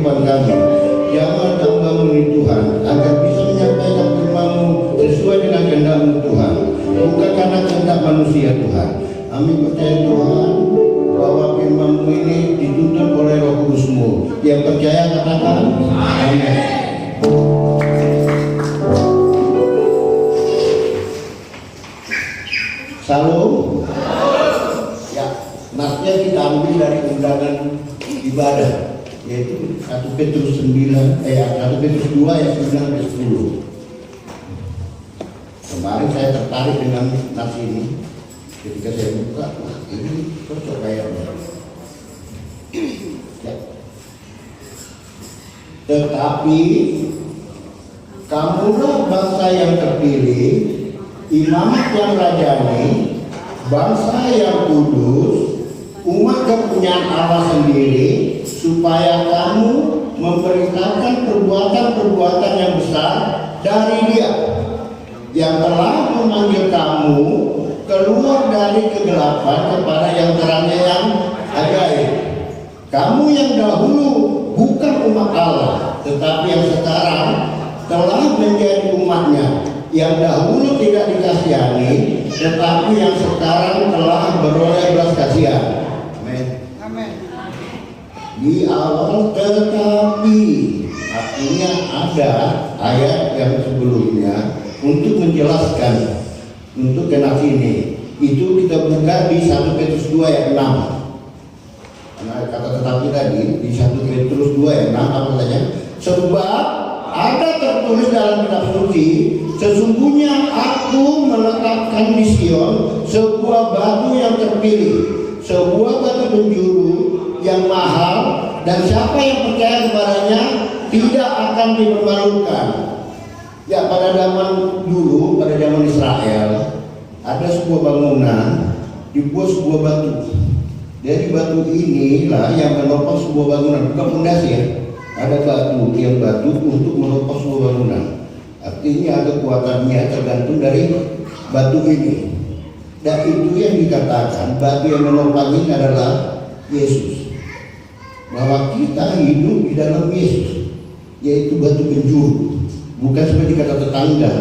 kehidupan kami. Jamah hambamu ini Tuhan, agar bisa menyampaikan firman-Mu sesuai dengan kehendak-Mu Tuhan, bukan karena kehendak manusia Tuhan. Kami percaya Tuhan bahwa firman-Mu ini dituntun oleh Roh Kudus-Mu. Yang percaya katakan amin. Salam. Ya, nasnya kita ambil dari undangan ibadah, yaitu 1 Petrus 2 ayat 9-10. Kemarin saya tertarik dengan nas ini. Ketika saya buka, wah ini cocok kayaknya. Ya. Tetapi kamulah bangsa yang terpilih, imamat yang rajani, bangsa yang kudus, umat kepunyaan Allah sendiri, supaya kamu memberitakan perbuatan-perbuatan yang besar dari Dia yang telah memanggil kamu keluar dari kegelapan kepada yang terangnya yang ajaib. Kamu yang dahulu bukan umat Allah, tetapi yang sekarang telah menjadi umatnya, yang dahulu tidak dikasihani, tetapi yang sekarang telah beroleh belas kasihan. Amin. Di awal tetapi, artinya ada ayat yang sebelumnya untuk menjelaskan untuk kenas ini. Itu kita buka di 1 Petrus 2 ayat 6. Karena kata tetapi tadi di 1 Petrus 2 ayat 6 apa katanya? Sebab ada tertulis dalam kitab suci, sesungguhnya aku meletakkan di Sion sebuah batu yang terpilih, sebuah batu penjuru yang mahal, dan siapa yang percaya kepadanya tidak akan dipermalukan. Ya, pada zaman dulu, pada zaman Israel, ada sebuah bangunan dibuat sebuah batu. Dari batu inilah yang menopang sebuah bangunan, bukan fondasi ya. Ada batu untuk menopang sebuah bangunan. Artinya kekuatannya tergantung dari batu ini. Dan itu yang dikatakan batu yang menopang ini adalah Yesus. Bahwa kita hidup di dalam Yesus, yaitu batu penjuru. Bukan seperti kata tetangga,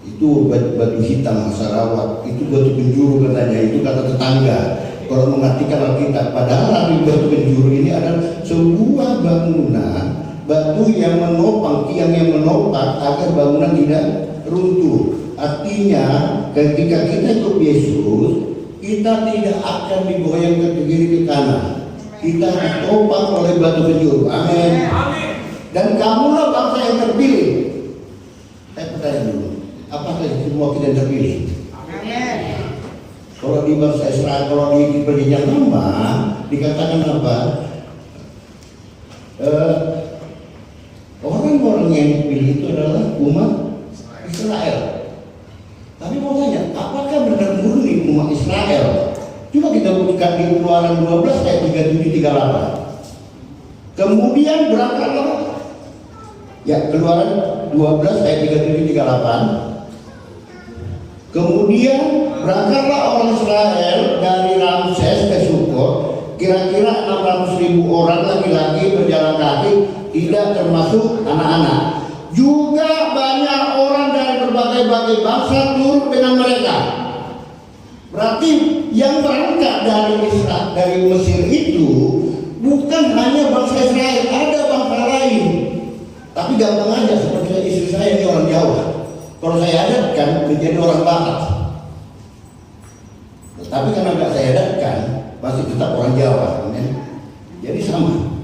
itu batu hitam Sarawak, itu batu penjuru katanya, itu kata tetangga. Kalau mengartikan Alkitab, padahal batu penjuru ini adalah sebuah bangunan, batu yang menopang, tiang yang menopang agar bangunan tidak runtuh. Artinya, ketika kita ikut Yesus, kita tidak akan digoyang ke kiri ke kanan. Kita ditopang oleh batu penjuru. Amin. Dan kamulah bangsa yang terpilih. Saya bertanya dulu, apakah semua kita yang terpilih? Amin. Kalau di bangsa Israel, kalau di perjanjian lama dikatakan apa? Orang-orang yang dipilih itu adalah umat Israel. Tapi mau tanya, apakah benar murni umat Israel? Coba kita buka di Keluaran 12 ayat 37-38. Kemudian berangkatlah. Ya, Keluaran 12 ayat 37-38. Kemudian berangkatlah orang Israel dari Ramses ke Sukot, kira-kira 600.000 orang laki-laki berjalan kaki, tidak termasuk anak-anak. Juga banyak orang dari berbagai-bagai bangsa turut dengan mereka. Berarti yang berangkat dari Mesir itu bukan hanya bangsa Israel, ada bangsa lain. Tapi gampang aja, seperti istri saya ini orang Jawa. Kalau saya adatkan menjadi orang Batak. Tapi karena nggak saya adatkan, masih tetap orang Jawa. Jadi sama.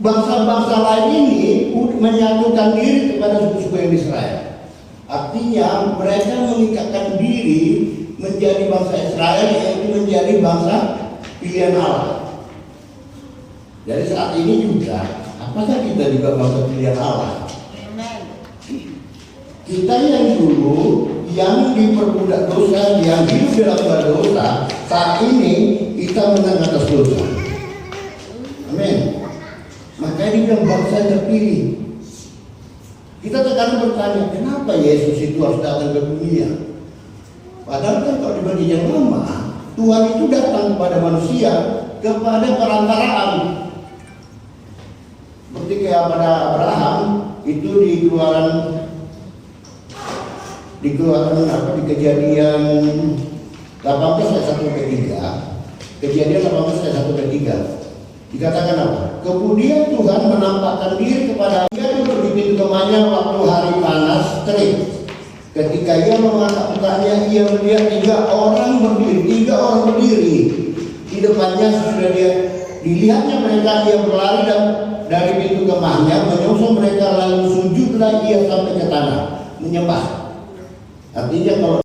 Bangsa-bangsa lain ini menyatukan diri kepada suku-suku yang Israel. Artinya mereka mengikatkan diri menjadi bangsa Israel, yaitu menjadi bangsa pilihan Allah. Jadi saat ini juga, apakah kita juga bangsa pilihan Allah? Kita yang dulu yang diperbudak dosa, yang hidup dalam dosa, saat ini kita menang atas dosa. Amin. Makanya dibilang bangsa terpilih. Kita terkadang bertanya, kenapa Yesus itu harus datang ke dunia? Padahal kan kalau di perjanjian lama, Tuhan itu datang kepada manusia kepada perantaraan. Seperti kayak pada Abraham itu di Kejadian 18 ayat 1 sampai 3. Kejadian 18 ayat 1 sampai 3. Dikatakan apa? Kemudian Tuhan menampakkan diri kepada dia duduk di pintu kemahnya waktu hari panas terik. Ketika ia mengangkat-angkatnya, ia melihat tiga orang berdiri di depannya. Sesudah dia dilihatnya mereka, ia berlari dan dari pintu kemahnya menyongsong mereka, lalu sujudlah ia sampai ke tanah menyembah. Artinya kalau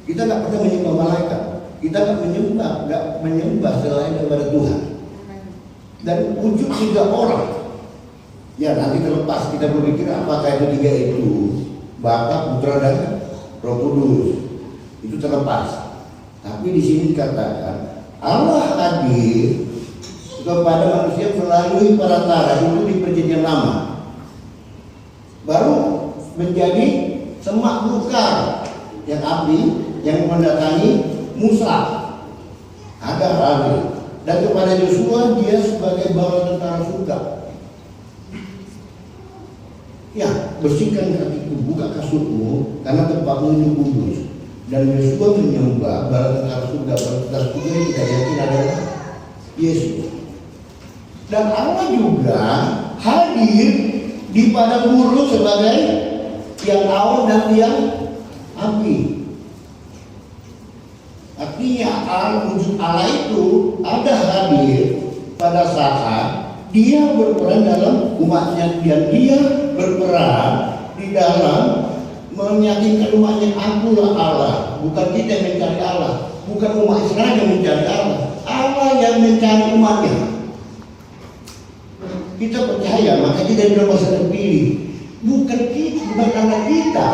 kita nggak pernah menyembah malaikat, kita nggak menyembah selain daripada Tuhan. Dan wujud tiga orang, ya nanti terlepas kita berpikir apakah itu tiga itu Bapa, Putra dan Roh Kudus, itu terlepas. Tapi di sini dikatakan Allah hadir kepada manusia melalui perantara itu di Perjanjian Lama, baru menjadi semak belukar yang api yang mendatangi Musa, ada hadir. Dan kepada Yosua dia sebagai bala tentara surga. Ya, bersihkan kakiku, buka kasurmu, karena tempatmu itu kudus. Dan Yosua menyembah bala tentara surga. Bala tentara surga yang kita yakin adalah Yesus. Dan Allah juga hadir di padang gurun sebagai yang awan dan yang api. Artinya wujud Allah itu ada hadir pada saat dia berperan dalam umatnya, dan dia berperan di dalam meyakinkan umatnya, akulah Allah, bukan kita yang mencari Allah, bukan umat Israel yang mencari Allah, Allah yang mencari umatnya. Kita percaya, maka kita dalam masa terpilih, bukan karena kita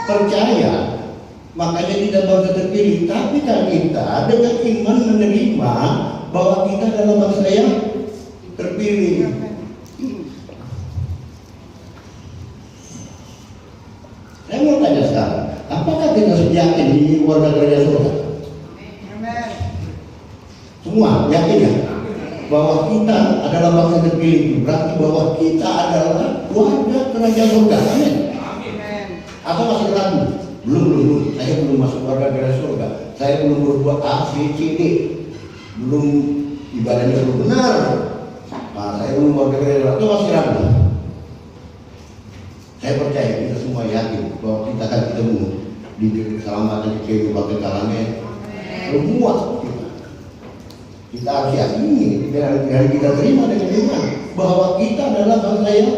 percaya makanya kita bangsa terpilih, tapi kan kita dengan iman menerima bahwa kita adalah bangsa yang terpilih. Saya mau tanya sekarang, apakah kita yakin di warga kerajaan surga? Semua yakin ya bahwa kita adalah bangsa terpilih, berarti bahwa kita adalah warga kerajaan surga. Amin. Atau masih ragu? Belum. Saya belum masuk warga kerajaan surga. Saya belum berbuat A, B, C, D. Belum ibadahnya belum benar. Nah, saya belum warga kerajaan surga. Itu masih ragu. Saya percaya kita semua yakin bahwa kita akan ketemu di keselamatan di kehidupan kekalannya. Semua kita harus yakini dan kita terima dengan iman bahwa kita adalah bangsa yang,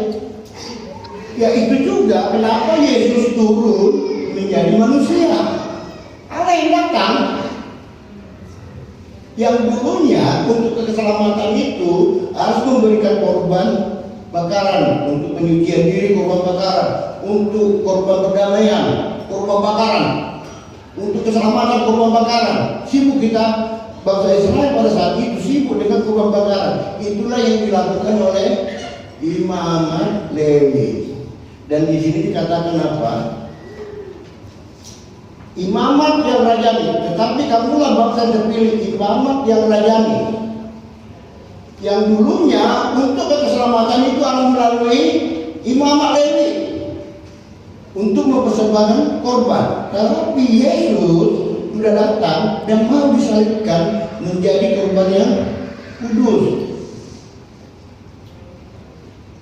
ya itu juga kenapa Yesus turun menjadi manusia. Allah yang datang, yang dulunya untuk keselamatan itu harus memberikan korban bakaran, untuk penyucian diri korban bakaran, untuk korban perdamaian korban bakaran, untuk keselamatan korban bakaran. Sibuk kita bangsa Israel pada saat itu sibuk dengan korban bakaran. Itulah yang dilakukan oleh imamat Lewi. Dan di sini dikatakan apa? Imamat yang rajani, tetapi kamulah bangsa terpilih, imamat yang rajani. Yang dulunya untuk keselamatan itu akan melalui imamat Lewi untuk mempersembahkan korban. Tapi Yesus sudah datang dan mau disalibkan menjadi korban yang kudus.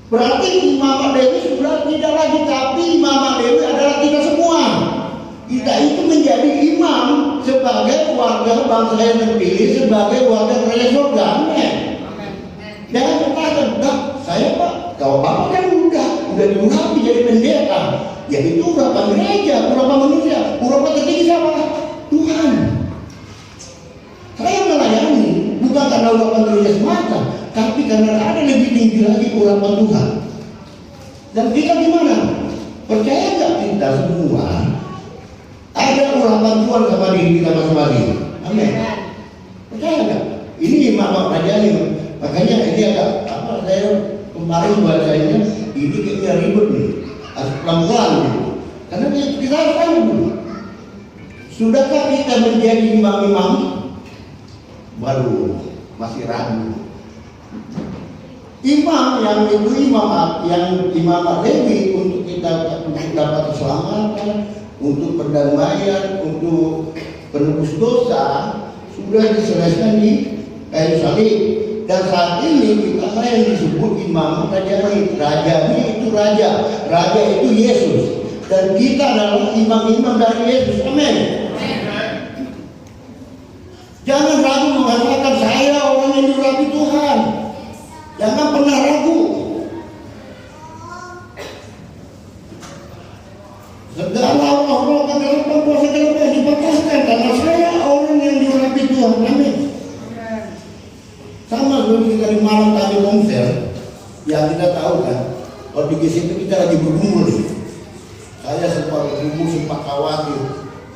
Berarti imamat Lewi sudah tidak lagi, tapi imamat Lewi adalah kita semua. Kita itu menjadi imam sebagai warga bangsa yang terpilih, sebagai warga kerajaan surga. Amin. Jangan katakan, saya Pak, kalau Bapak kan udah diurapi jadi pendeta. Ya itu urapan gereja, urapan manusia, urapan tertinggi siapa? Tuhan. Saya melayani bukan karena urapan gereja semata, tapi karena ada lebih tinggi lagi urapan Tuhan. Dan kita gimana? Percaya nggak kita semua ada urapan Tuhan sama diri kita masing-masing? Amin. Percaya nggak? Ini imam rajani. Makanya ini agak saya kemarin bacanya ini kayaknya ribet nih, harus pelan-pelan gitu. Karena kita harus tahu dulu, sudahkah kita menjadi imam-imam? Baru masih ragu. Imam yang itu imam Lewi untuk kita untuk dapat keselamatan, untuk perdamaian, untuk penebus dosa sudah diselesaikan di kayu salib. Dan saat ini kita yang disebut imam rajani. Rajani itu raja, raja itu Yesus, dan kita adalah imam-imam dari Yesus. Amin. Jangan ragu mengatakan saya orang yang diurapi Tuhan. Jangan pernah ragu. Segala roh kegelapan, kuasa kegelapan dipatahkan karena saya orang yang diurapi Tuhan. Amin. Sama seperti dari malam tadi konser, yang kita tahu kan, kalau di GCP kita lagi bergumul nih. Saya sempat bergumul, sempat khawatir.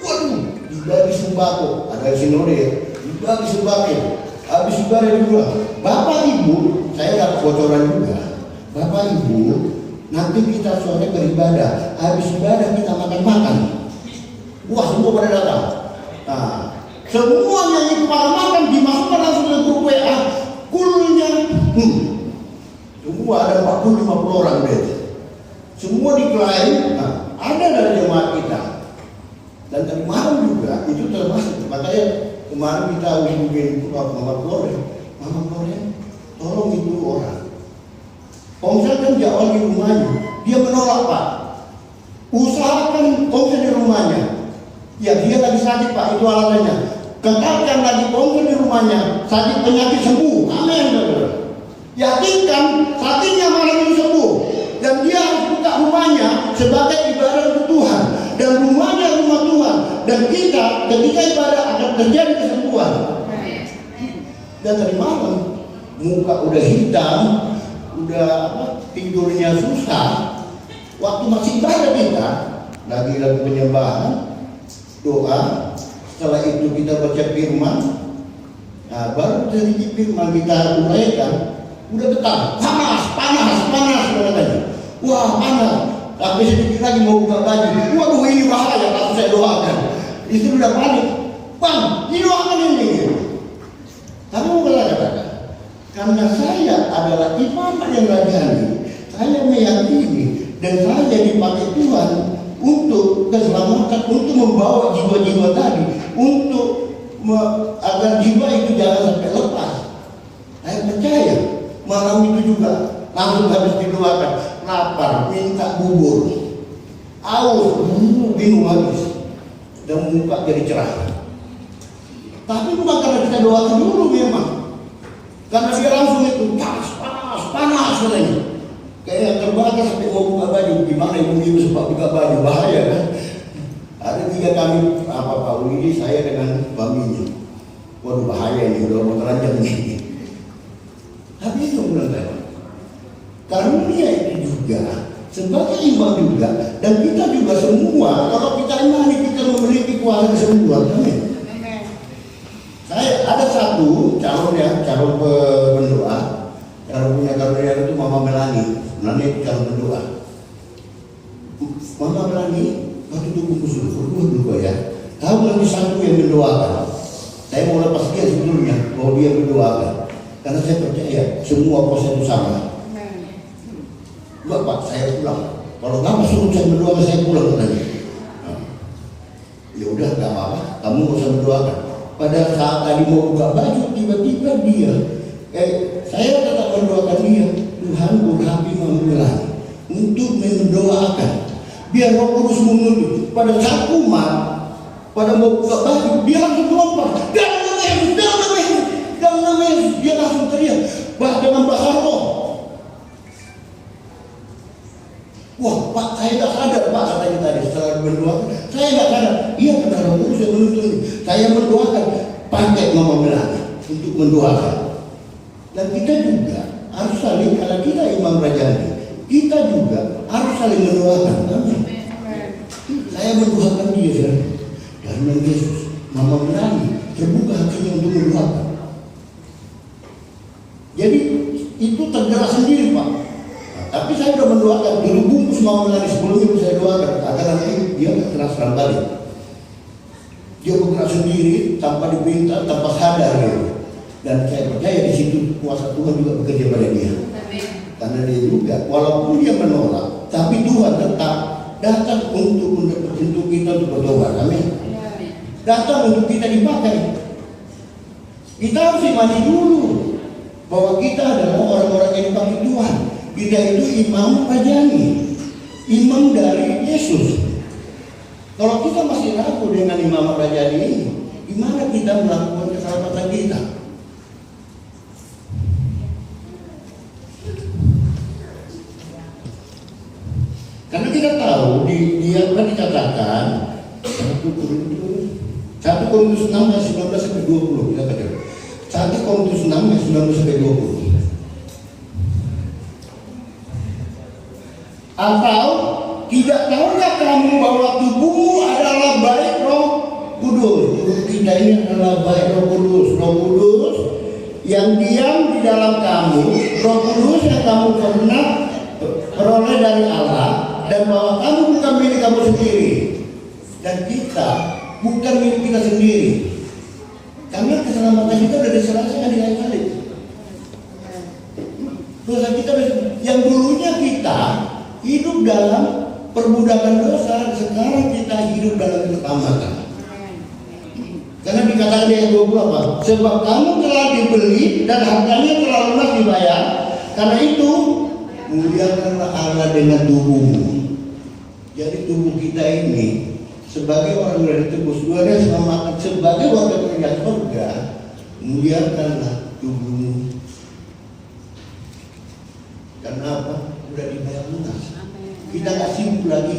Waduh, dibagi sembako, ada sinode ya, dibagi sembako. Habis ibadah juga, Bapak Ibu, saya dapat bocoran juga. Bapak Ibu, nanti kita sore beribadah, habis ibadah kita makan-makan. Wah, semua pada datang. Nah, semuanya itu makan-makan dimasukkan langsung ke grup WA. Kulnya, semua ada 40-50 orang deh. Semua diklaim, nah, ada dari jemaat kita. Dan dari malam juga itu termasuk. Makanya kemarin kita hubungin Mama Gloria, tolong itu orang. Komsel kan jauh di rumahnya, dia menolak Pak. Usahakan komsel di rumahnya. Ya dia lagi sakit Pak, itu alasannya. Katakan lagi komsel di rumahnya, sakit penyakit sembuh. Amin. Yakinkan sakitnya malam ini sembuh. Dan dia harus buka rumahnya sebagai ibadah untuk Tuhan. Dan rumahnya rumah Tuhan. Dan kita ketika ibadah akan terjadi kesembuhan. Dan dari malam muka udah hitam, udah tidurnya susah. Waktu masih ibadah kita lagi penyembahan, doa. Setelah itu kita baca firman. Nah, baru dari firman kita uraikan, udah getar, panas katanya. Wah panas. Tapi sedikit lagi mau buka baju. Waduh ini bahaya kalau saya doakan. Itu udah panik. Bang, didoakan ini. Tapi mau katakan, karena saya adalah imam yang rajani, saya meyakini dan saya dipakai Tuhan untuk keselamatan, untuk membawa jiwa-jiwa tadi, untuk agar jiwa itu jangan sampai lepas. Saya percaya malam itu juga langsung habis didoakan, lapar, minta bubur, aus, minum habis, dan muka jadi cerah. Tapi bukan karena kita doakan dulu memang, karena dia langsung itu panas katanya. Kayak yang terbakar sampai mau buka baju, gimana ibu-ibu sempat buka baju, bahaya kan? Ada 3 kami, Pak Widi, saya dengan suaminya. Waduh bahaya ini, udah mau teranjang ini. Tapi itu benar. Karunia itu juga sebagai imam juga, dan kita juga semua, kalau kita imani kita memiliki kuasa kesembuhan. Amin. Saya ada satu calon pendoa, calon punya karunia itu Mama Melani. Melani calon pendoa. Mama Melani waktu itu kumpul berdua ya. Tahu lagi satu yang mendoakan. Saya mau lepas dia sebelumnya bahwa dia mendoakan, karena saya percaya semua proses itu sama. Enggak Pak, saya pulang. Kalau kamu suruh saya mendoakan, saya pulang katanya. Ya udah nggak apa-apa, kamu nggak usah mendoakan. Pada saat tadi mau buka baju, tiba-tiba dia, saya tetap mendoakan dia. Tuhan berhati Melani untuk mendoakan, biar Roh Kudus mengutus. Pada saat umat, pada mau buka baju, dia langsung melompat. Dalam nama Yesus, dia langsung teriak, dengan bahasa roh. Wah Pak, saya nggak sadar Pak, katanya tadi setelah berdoa, saya nggak sadar. Iya benar, Roh Kudus yang menuntun. Saya mendoakan, pakai Mama Melani untuk mendoakan. Dan kita juga harus saling, karena kita imam rajani, kita juga harus saling mendoakan. Amin. Saya mendoakan dia dan Yesus, Mama Melani terbuka hatinya untuk mendoakan. Jadi itu tergerak sendiri Pak. Tapi saya sudah mendoakan, dulu bungkus Mama Melani sebelumnya itu saya doakan, agar nanti dia terserah balik. Dia bergerak sendiri tanpa diminta, tanpa sadar gitu. Dan saya percaya di situ kuasa Tuhan juga bekerja pada dia. Karena dia juga, walaupun dia menolak, tapi Tuhan tetap datang untuk kita untuk bertobat. Amin. Datang untuk kita dipakai. Kita harus imani dulu bahwa kita adalah orang-orang yang dipakai Tuhan. Kita itu imam rajani, imam dari Yesus. Kalau kita masih ragu dengan imam rajani ini, gimana kita melakukan keselamatan kita? Karena kita tahu dia kan dikatakan 1 Korintus 6 ayat 19 sampai 20, kita baca. 1 Korintus 6 ayat 19 sampai 20. Atau tidak tahukah kamu bahwa tubuhmu adalah bait Roh Kudus? Tubuh kita ini adalah bait Roh Kudus. Roh Kudus yang diam di dalam kamu, Roh Kudus yang kamu pernah peroleh dari Allah, dan bahwa kamu bukan milik kamu sendiri, dan kita bukan milik kita sendiri, karena keselamatan kita sudah diselesaikan di hari kali. Dosa kita yang dulunya kita hidup dalam perbudakan dosa, sekarang kita hidup dalam keselamatan. Karena dikatakan di ayat 20 apa? Sebab kamu telah dibeli dan harganya telah lunas dibayar. Karena itu muliakanlah Allah dengan tubuhmu. Jadi tubuh kita ini sebagai orang yang ditebus, Tuhan yang selamatkan, sebagai warga kerajaan surga, muliakanlah tubuhmu. Karena apa? Sudah dibayar lunas. Kita nggak sibuk lagi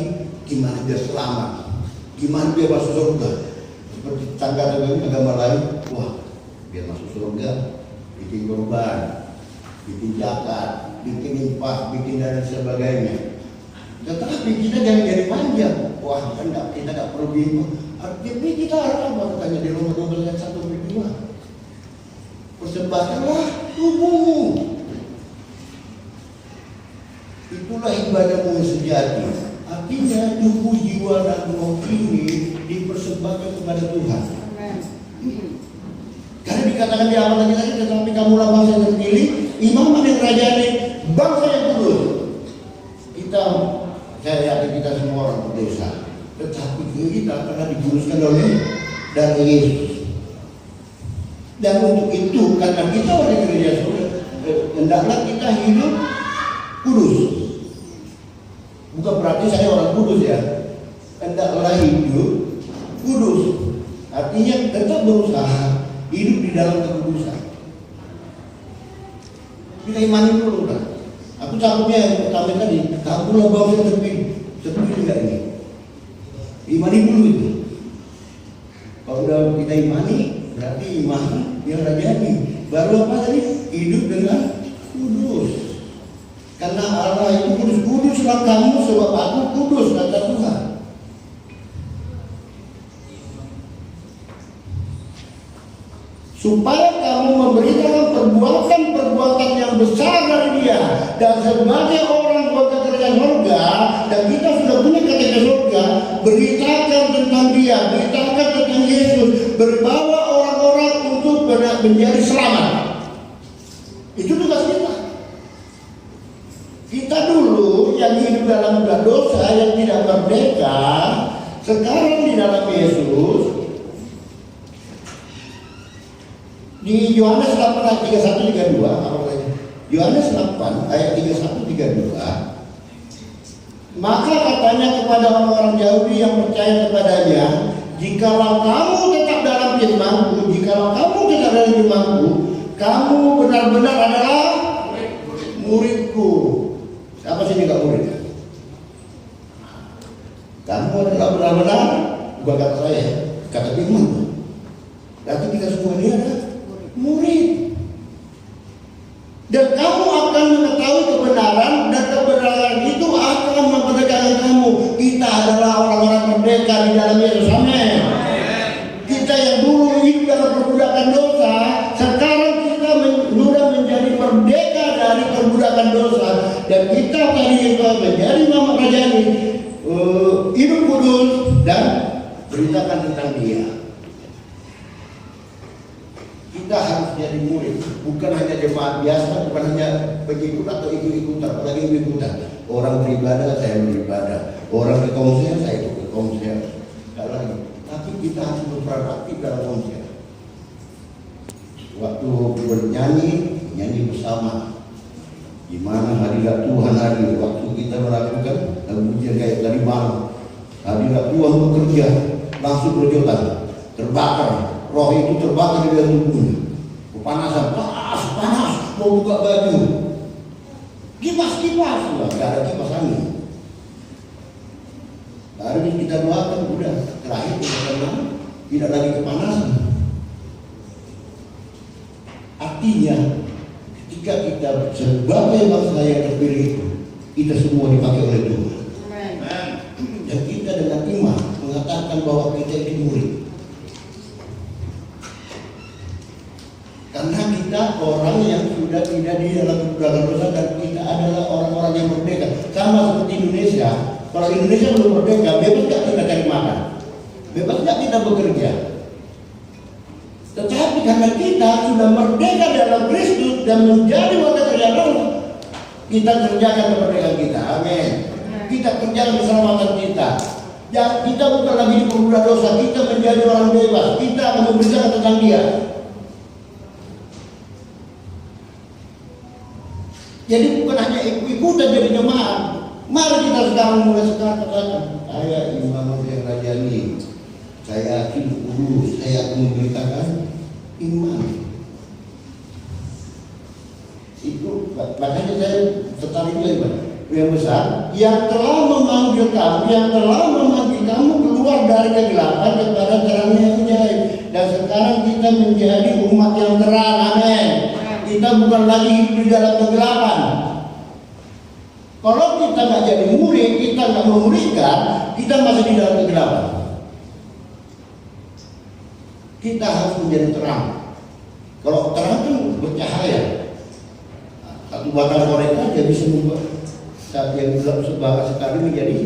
gimana dia selamat, gimana dia masuk surga. Seperti tangga-tangga agama lain, wah biar masuk surga, bikin korban, bikin zakat, bikin infak, bikin dan sebagainya. Tetapi kita jangan jadi panjang. Wah kan kita nggak perlu bingung. Artinya kita harus apa? Tanya di Roma 12 ayat 1-2. Persembahkanlah tubuhmu. Itulah ibadahmu yang sejati. Artinya tubuh, jiwa, dan roh ini dipersembahkan kepada Tuhan. Karena dikatakan di awal tadi, tetapi kamulah bangsa yang terpilih, imam yang rajani, bangsa yang kudus. Saya yakin kita semua orang berdosa, tetapi kita telah dikuduskan oleh dari Yesus. Dan untuk itu, karena kita orang gereja surga, hendaklah kita hidup kudus. Bukan berarti saya orang kudus ya. Hendaklah hidup kudus. Artinya tetap berusaha hidup di dalam kekudusan. Kita imani dulu kan. Aku cakupnya yang pertama tadi, kamulah bangsa yang terpilih. Terpilih enggak ini? Imani dulu itu. Kalau udah kita imani, berarti imani yang rajani. Baru apa tadi? Hidup dengan kudus. Karena Allah itu kudus. Kuduslah kamu sebab aku kudus, kata Tuhan. Supaya kamu memberitakan perbuatan-perbuatan yang besar dari Dia. Dan sebagai orang warga kerajaan surga, dan kita sudah punya kerajaan surga, beritakan tentang Dia, beritakan tentang Yesus, berbawa orang-orang untuk menjadi selamat. Itu tugas kita. Kita dulu yang hidup dalam dosa, yang tidak merdeka, sekarang di dalam Yesus. Di Yohanes 8 ayat 31-32, apa lagi? Yohanes 8 ayat 31-32. Maka katanya kepada orang-orang Yahudi yang percaya kepadanya, jikalau kamu tetap dalam firman-Ku, jikalau kamu tetap dalam firman-Ku, kamu benar-benar adalah murid-Ku. Siapa sini gak murid? Kamu adalah benar-benar, bukan kata saya, kata firman. Berarti kita semua ini adalah murid. Dan kamu akan mengetahui kebenaran, dan kebenaran itu akan memerdekakan kamu. Kita adalah orang-orang merdeka di dalam Yesus. Amin. Kita yang dulu hidup dalam perbudakan dosa, sekarang kita sudah menjadi merdeka dari perbudakan dosa. Dan kita tadi itu menjadi mama kerajaan hidup kudus dan beritakan tentang Dia. Kita kita harus jadi murid, bukan hanya jemaat biasa, bukan hanya pengikut atau ikut-ikutan, apalagi ikut-ikutan. Orang beribadah, saya beribadah. Orang ke konser, saya ikut ke konser. Tidak lagi. Tapi kita harus berperan aktif dalam konser. Waktu bernyanyi, nyanyi bersama. Gimana hadirat Tuhan hadir waktu kita melakukan pujian kayak tadi malam. Hadirat Tuhan bekerja, langsung berjotan, terbakar. Roh itu terbakar di dalam tubuhnya. Kepanasan, panas, mau buka baju. Kipas, nggak ada kipas angin. Hari ini kita doakan, udah terakhir kita tenang, tidak lagi kepanasan. Artinya, ketika kita sebagai bangsa yang terpilih itu, kita semua dipakai oleh Tuhan. Dan kita dengan iman mengatakan bahwa kita itu murid. Karena kita orang yang sudah tidak di dalam perbudakan dosa dan kita adalah orang-orang yang merdeka. Sama seperti Indonesia. Kalau Indonesia belum merdeka, bebas nggak kita cari makan, bebas nggak kita bekerja. Tetapi karena kita sudah merdeka dalam Kristus dan menjadi warga kerja Allah, kita kerjakan kemerdekaan kita. Amin. Kita kerjakan keselamatan kita. Dan kita bukan lagi diperbudak dosa, kita menjadi orang bebas. Kita akan memberitakan tentang Dia. Jadi bukan hanya ikut-ikutan jadi jemaat. Mari kita sekarang mulai sekarang katakan, saya Imam yang Rajani, saya yakin kudus, saya akan memberitakan iman. Itu makanya saya tertarik lagi yang besar, yang telah memanggil kamu keluar dari kegelapan kepada terang yang ajaib. Dan sekarang kita menjadi umat yang terang. Amin. Kita bukan lagi hidup di dalam kegelapan. Kalau kita nggak jadi murid, kita nggak memuridkan, kita masih di dalam kegelapan. Kita harus menjadi terang. Kalau terang itu bercahaya. Satu batang korek aja bisa membuat saat yang gelap sekali menjadi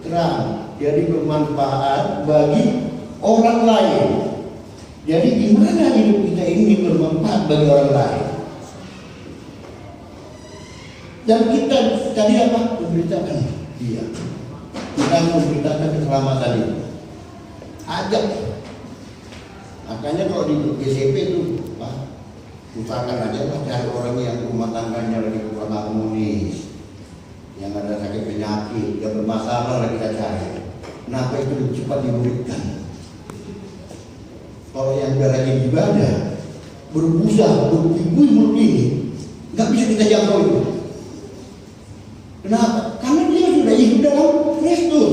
terang. Jadi bermanfaat bagi orang lain. Jadi gimana hidup kita ini bermanfaat bagi orang lain? Dan kita tadi apa? Memberitakan Dia. Kita memberitakan keselamatan itu. Ajak. Makanya kalau di GCP itu, Pak, usahakan aja lah cari orang yang rumah tangganya lagi kurang harmonis, yang ada sakit penyakit, yang bermasalah lagi kita cari. Kenapa itu lebih cepat dimuridkan? Kalau yang udah rajin ibadah, berbusa, berkibu ini, nggak bisa kita jangkau itu. Kenapa? Karena dia sudah hidup dalam Kristus.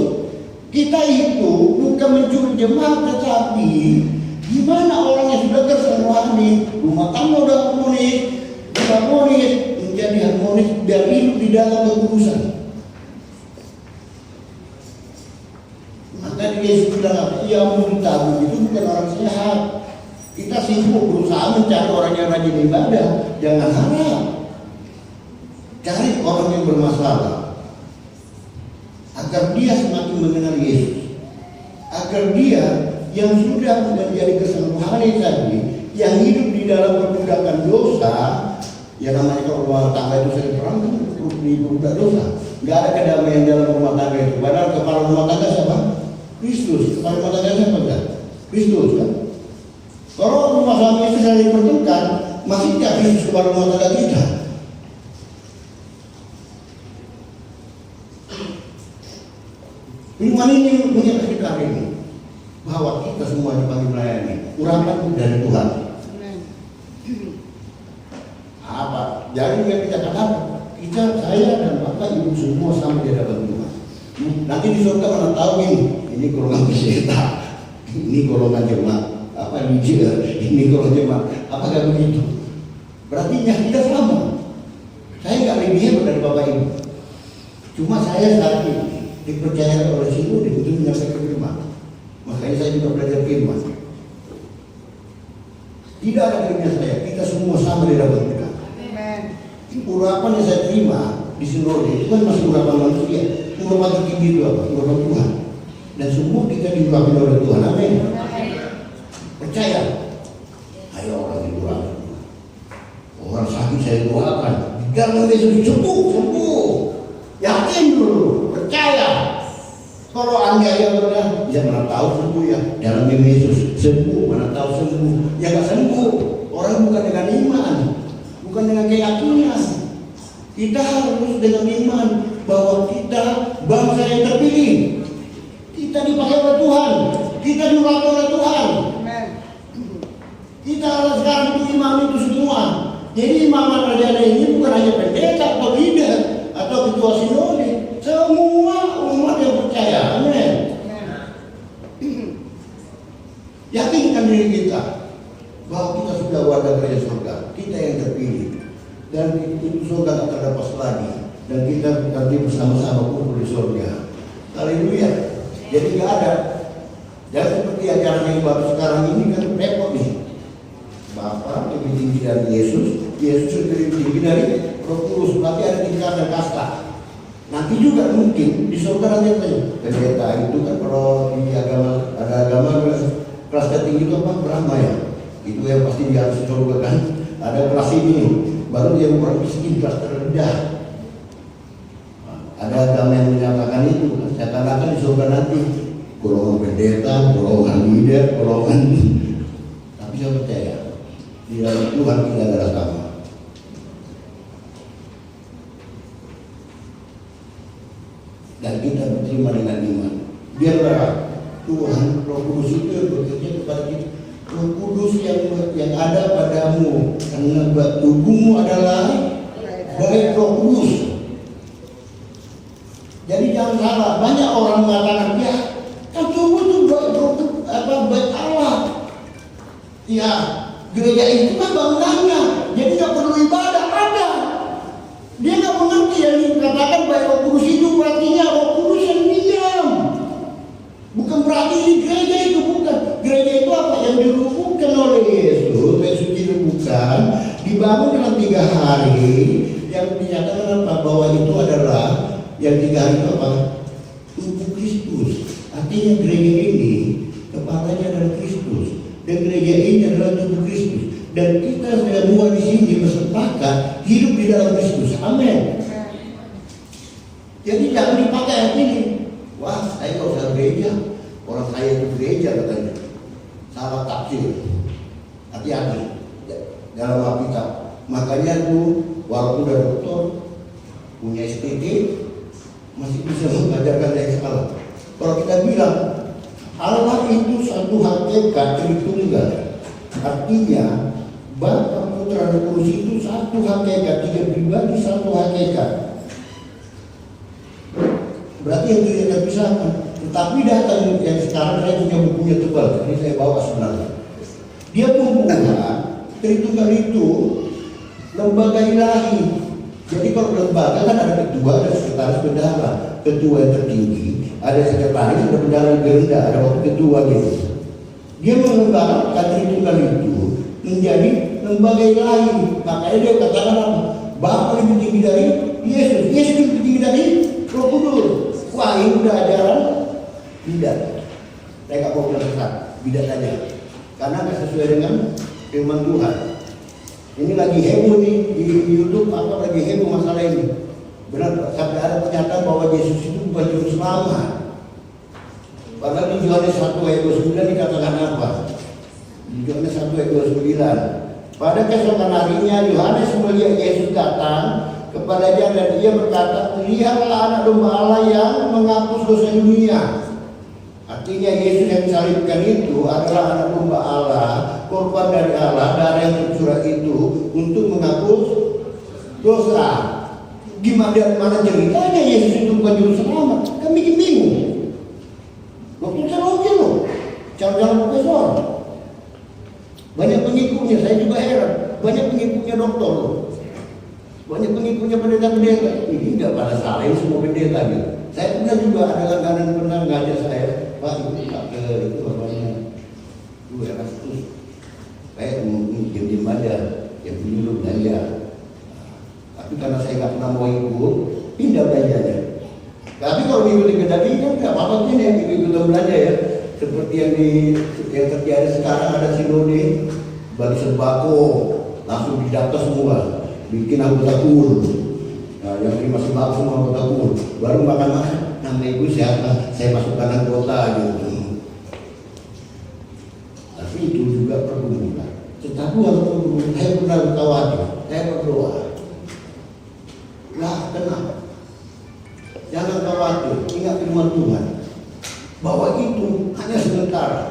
Kita itu bukan mencuri jemaat, tetapi gimana orang yang sudah terserahani, rumah tangga sudah harmonis, menjadi harmonis dan hidup di dalam kekudusan. Maka Yesus bilang apa? Yang memberitahu itu bukan orang sehat. Kita sibuk berusaha mencari orang yang rajin ibadah. Jangan harap. Cari orang yang bermasalah agar dia semakin mengenal Yesus, agar dia yang sudah menjadi kesembuhan tadi, yang hidup di dalam perbudakan dosa, ya namanya kalau rumah tangga itu sering perang kan di perbudak dosa, nggak ada kedamaian dalam rumah tangga itu. Padahal kepala rumah tangga siapa? Kristus. Kepala rumah tangga siapa enggak? Kristus kan? Kalau rumah suami istri saling bertengkar, masih tidak Kristus kepala rumah tangga kita? Firman ini menyatakan kita hari ini bahwa kita semua dipanggil melayani. Urapan dari Tuhan. Apa? Jadi yang kita katakan, saya dan Bapak Ibu semua sama di hadapan Tuhan. Nanti di surga mana tahu ini golongan peserta, ini golongan jemaat, apa ini golongan jemaat, apakah begitu? Berarti kita sama. Saya nggak lebih hebat dari Bapak Ibu. Cuma saya saat ini dipercaya oleh Sinode untuk menyampaikan firman. Makanya saya juga belajar firman. Tidak ada kelebihan saya, kita semua sama di dalam Tuhan. Urapan yang saya terima di Sinode itu kan masih urapan manusia. Urapan tertinggi itu apa? Urapan Tuhan. Dan semua kita diurapi oleh Tuhan. Amin. Percaya. Ayo orang diurapi. saya doakan. Dalam Yesus sembuh. Yakin dulu, percaya. Kalau Anda yang benar, ya mana tahu sembuh ya. Dalam Yesus sembuh, mana tahu sembuh. Ya nggak sembuh. Orang bukan dengan iman, bukan dengan keyakinan. Kita harus dengan iman bahwa kita bangsa yang terpilih. Kita dipakai oleh Tuhan, kita diurapi oleh Tuhan. Kita harus sekarang itu imam itu semua. Jadi imam raja ini bukan hanya pendeta atau leader atau ketua sinode, semua umat yang percaya. Amin. Yakinkan diri kita bahwa kita sudah warga kerajaan surga, kita yang terpilih, dan itu surga tak terlepas lagi, dan kita nanti bersama-sama kumpul di surga. Haleluya. Jadi nggak ada. Jangan seperti ajaran yang baru sekarang ini kan repot nih. Bapak lebih tinggi dari Yesus lebih tinggi dari Roh Kudus, tapi ada tingkatan kasta. Nanti juga mungkin di surga nanti pendeta itu kan kalau di agama ada agama kelas tertinggi itu apa? Brahma ya. Itu yang pasti dia harus surga kan. Ada kelas ini, baru dia orang miskin kelas terendah. Ada agama yang menyatakan itu, seakan-akan di surga nanti golongan pendeta, golongan leader, golongan. Tapi saya percaya di dalam Tuhan kita adalah sama. Dan kita berterima dengan iman. Biarlah Tuhan Roh Kudus itu yang bekerja kepada kita. Roh Kudus yang ada padamu, karena tubuhmu adalah baik Roh Kudus. Jadi jangan salah, banyak orang mengatakan ya kan tubuh itu baik Allah. Ya, gereja itu kan bangunannya, jadi nggak perlu ibadah ada. Dia nggak mengerti yang dikatakan baik Roh Kudus itu artinya Roh Kudus yang diam. Bukan berarti ini gereja itu bukan. Gereja itu apa yang dirubuhkan oleh Yesus, Yesus dirubuhkan, dibangun dalam 3 hari, yang dinyatakan apa bahwa itu adalah yang 3 hari itu apa? Tubuh Kristus. Artinya gereja ini kepalanya adalah Kristus, dan gereja ini adalah tubuh Kristus. Dan kita semua di sini bersepakat hidup di dalam Kristus. Amin. Jadi jangan dipakai yang ini. Wah, saya nggak usah gereja. Orang saya itu gereja katanya. Salah tafsir. Hati-hati dalam Alkitab. Makanya tuh walaupun udah doktor, punya SPT, masih bisa mengajarkan yang salah. Kalau kita bilang Allah itu satu hakikat Tritunggal, artinya Bapa, Putra, dan Kudus itu satu hakikat, 3 pribadi satu hakikat. Berarti yang tidak terpisahkan. Tetapi data yang sekarang saya punya bukunya tebal, ini saya bawa sebenarnya. Dia membuat Tritunggal itu lembaga ilahi. Jadi kalau lembaga kan ada ketua, ada sekretaris, bendahara. Ketua yang tertinggi, ada sekretaris, ada bendahara yang rendah, ada wakil ketua gitu. Dia mengembangkan Tritunggal itu menjadi lembaga ilahi. Makanya dia katakan apa? Bapa lebih tinggi dari Yesus, Yesus lebih tinggi dari Roh Kudus. Wah, ini udah ajaran bidat. Saya nggak mau bilang sesat, bidat aja. Karena nggak sesuai dengan firman Tuhan. Ini lagi heboh nih di YouTube, apa lagi heboh masalah ini. Benar, sampai ada pernyataan bahwa Yesus itu bukan juru selamat. Padahal di Yohanes 1 ayat 29 dikatakan apa? Di Yohanes 1 ayat 29. Pada keesokan harinya Yohanes melihat Yesus datang kepadanya dan ia berkata, lihatlah anak domba Allah yang menghapus dosa dunia. Artinya Yesus yang disalibkan itu adalah anak domba Allah, korban dari Allah, darah yang tercurah itu untuk menghapus dosa. Gimana dari mana ceritanya Yesus itu bukan juru selamat? Kan bikin bingung. Waktu teologi loh, calon-calon profesor, banyak pengikutnya. Saya juga heran, banyak pengikutnya doktor loh, banyak pengikutnya pendeta-pendeta. Ini nggak pada salah, ini semua pendeta gitu. Saya pernah juga ada langganan pernah ngajak saya, Pak itu Pak ke itu bapaknya, itu Erastus. Saya diam-diam aja, yang dulu belanja. Tapi karena saya nggak pernah mau ikut, pindah belanjanya. Tapi kalau mengikuti kendali kan nggak apa-apa sih yang ikut belanja ya. Seperti yang terjadi sekarang, ada sinode bagi sembako langsung didaftar semua. bikin anggota kur. Nah, yang ini masih bagus semua anggota kur. Baru makan nama ibu siapa? Saya masukkan anggota gitu. Tapi itu juga pergumulan. Tetapi waktu saya pernah bertawatur, saya berdoa. Lah kenapa? Jangan khawatir, ingat firman Tuhan bahwa itu hanya sementara.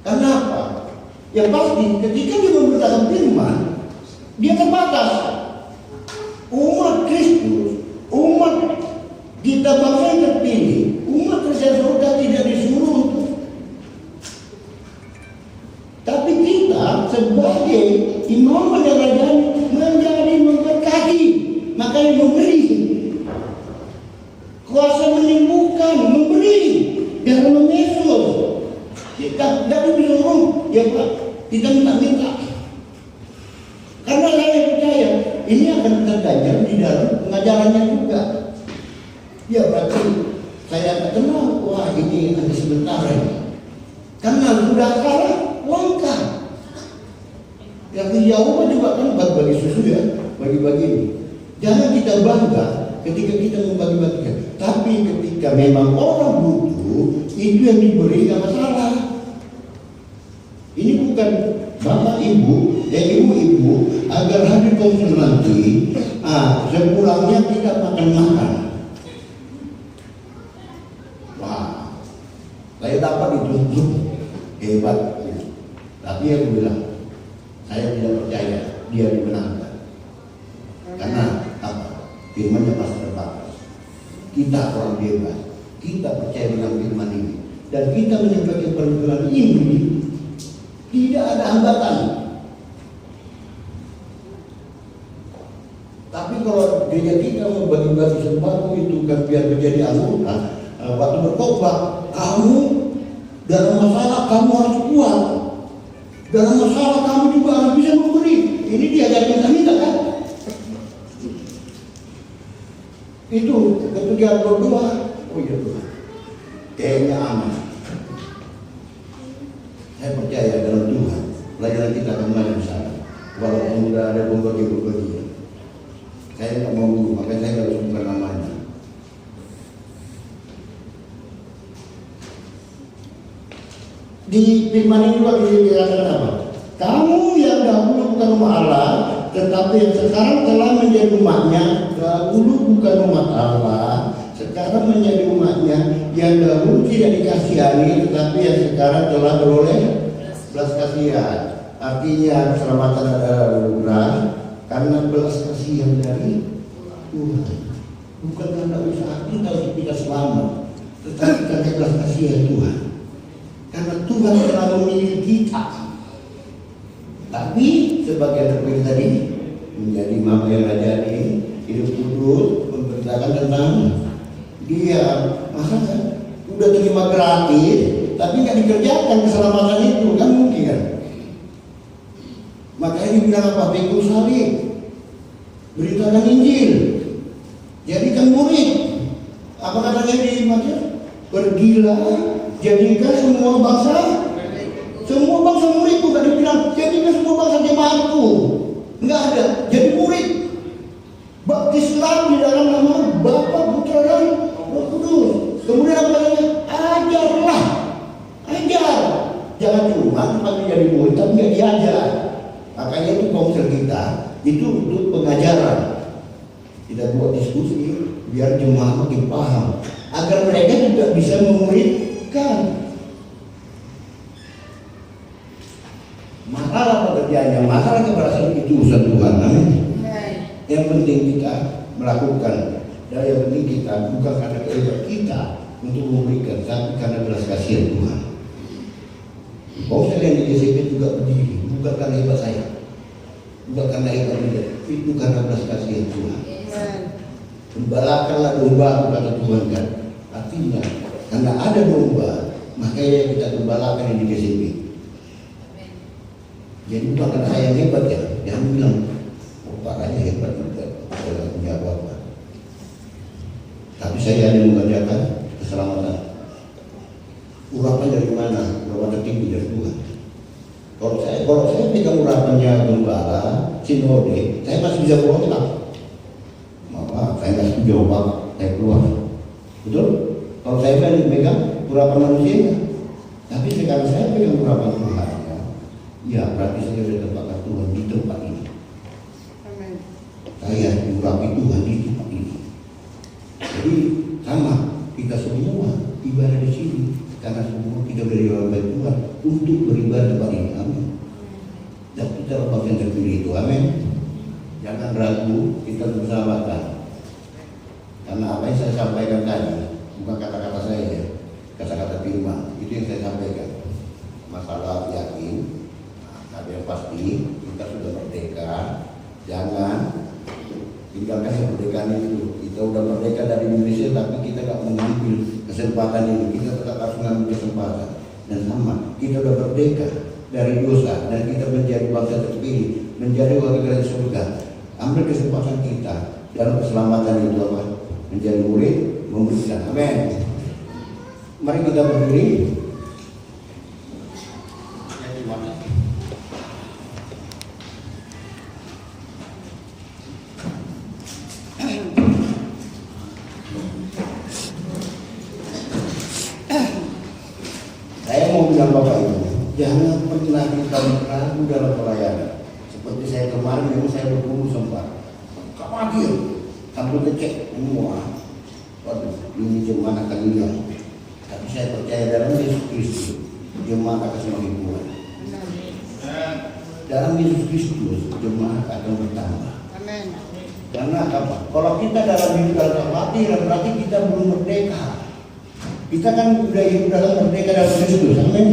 Kenapa? Yang pasti ketika dia memberitakan firman, dia terbatas. Umat Kristus, umat kita bangsa yang terpilih, umat Kristen surga tidak disuruh untuk. Tapi kita sebagai imam dan raja menjadi memberkati, makanya memberi. Kuasa menyembuhkan, memberi, dan mengesus. Kita tidak disuruh, ya Pak, kita minta-minta. Karena saya percaya ini akan terganjal di dalam pengajarannya juga. Ya berarti saya kenal, wah ini hanya sebentar ini. Karena sudah kalah, langkah. Yang jauh juga kan bagi-bagi susu ya, bagi-bagi ini. Jangan kita bangga ketika kita membagi-bagikan. Tapi ketika memang orang butuh, itu yang diberi nggak masalah. Ini bukan bapak ibu, ibu-ibu agar hari konsul nanti, sepulangnya tidak makan-makan. Wah, saya dapat itu hebat. Tapi aku bilang, saya tidak percaya dia dimenangkan. Karena apa? Firmannya pasti terbatas. Kita orang bebas, kita percaya dengan firman ini, dan kita menyampaikan firman ini tidak ada hambatan. Tapi kalau gereja kita membagi-bagi sembako itu kan biar menjadi anggota, waktu berkhotbah, kamu dalam masalah kamu harus kuat, dalam masalah kamu juga harus bisa memberi. Ini diajarkan kita kan? Itu ketika berdoa, oh iya Tuhan, kayaknya aman. Saya percaya dalam Tuhan, pelajaran kita kembali di sana. Walaupun sudah ada pembagi-pembagian, saya nggak mau dulu, makanya saya nggak sebutkan namanya. Di firman ini juga dikatakan apa? Kamu yang dahulu bukan umat Allah, tetapi yang sekarang telah menjadi umatnya. Dahulu bukan umat Allah, sekarang menjadi umatnya. Yang dahulu tidak dikasihani, tetapi yang sekarang telah beroleh belas kasihan. Artinya keselamatan adalah anugerah karena belas kasihan dari Tuhan. Bukan karena usaha kita untuk kita selamat, tetapi karena belas kasihan Tuhan. Karena Tuhan telah memilih kita. Tapi sebagai terpilih tadi menjadi mama yang raja ini hidup kudus, memberitakan tentang dia, masa kan udah terima gratis tapi nggak dikerjakan keselamatan itu, kan mungkin kan? Makanya dibilang apa? Pikul salib, beritakan Injil, jadikan murid. Apa katanya di Matius? Pergilah, jadikan semua bangsa muridku. Gak dibilang jadikan semua bangsa jemaatku, nggak ada. Jadi murid, baptislah di dalam nama Bapa, Putra dan Roh Kudus. Kemudian apa katanya? Ajarlah, ajar. Jangan cuma jadi murid tapi nggak diajar. Makanya itu konsel kita itu untuk pengajaran. Kita buat diskusi biar jemaat makin paham, agar mereka juga bisa memuridkan. Masalah pekerjaannya, masalah keberhasilan itu urusan Tuhan. Amin. Yang penting kita melakukan, dan yang penting kita bukan karena kehebat kita untuk memberikan, tapi karena belas kasihan Tuhan. Konsel yang di GCP juga berdiri bukan karena hebat saya, bukan karena hebat dia, itu karena belas kasihan Tuhan. Gembalakanlah domba, kata Tuhan kan. Artinya karena ada domba, makanya kita gembalakan yang di GCP. Jadi bukan karena saya yang hebat ya, jangan bilang oh pakainya hebat juga, saya tidak punya apa-apa. Tapi saya hanya mengerjakan keselamatan. Urapan dari mana? Urapan tertinggi dari Tuhan. Kalau saya pegang urapannya gembala, sinode, saya masih bisa berontak. Maka saya nggak setuju Pak, saya keluar. Betul? Kalau saya pegang urapan manusia, tapi sekarang saya pegang urapan Tuhan, ya berarti saya sudah tempatkan Tuhan di tempat ini. Amin. Saya diurapi Tuhan di tempat ini. Jadi sama kita semua ibadah di sini karena semua kita beribadah Tuhan untuk beribadah tempat ini. Amin. Dan kita lepas yang terpilih itu. Amin. Jangan ragu, kita bersahabatan. Karena apa yang saya sampaikan tadi bukan kata-kata saya ya, kata-kata firman itu yang saya sampaikan. Masalah yakin, ada yang pasti kita sudah merdeka. Jangan tinggalkan kemerdekaan itu. Kita sudah merdeka dari Indonesia, tapi kita tidak mengambil kesempatan ini. Kita tetap harus mengambil kesempatan. Dan sama, kita sudah merdeka dari dosa dan kita menjadi bangsa terpilih, menjadi warga negara surga. Ambil kesempatan kita dalam keselamatan itu apa? Menjadi murid, memberikan. Amin. Mari kita berdiri. Saya mau bilang Bapak Ibu, jangan pernah kita ragu dalam pelayanan. Seperti saya kemarin, memang saya berkumpul sempat khawatir, sampai ngecek semua. Waduh, ini jemaat akan hilang. Tapi saya percaya dalam Yesus Kristus, jemaat akan semakin kuat. Dalam Yesus Kristus, jemaat akan bertambah. Amin. Karena apa? Kalau kita dalam hidup dalam mati, berarti kita belum merdeka. Kita kan sudah hidup dalam merdeka dalam Kristus. Amin.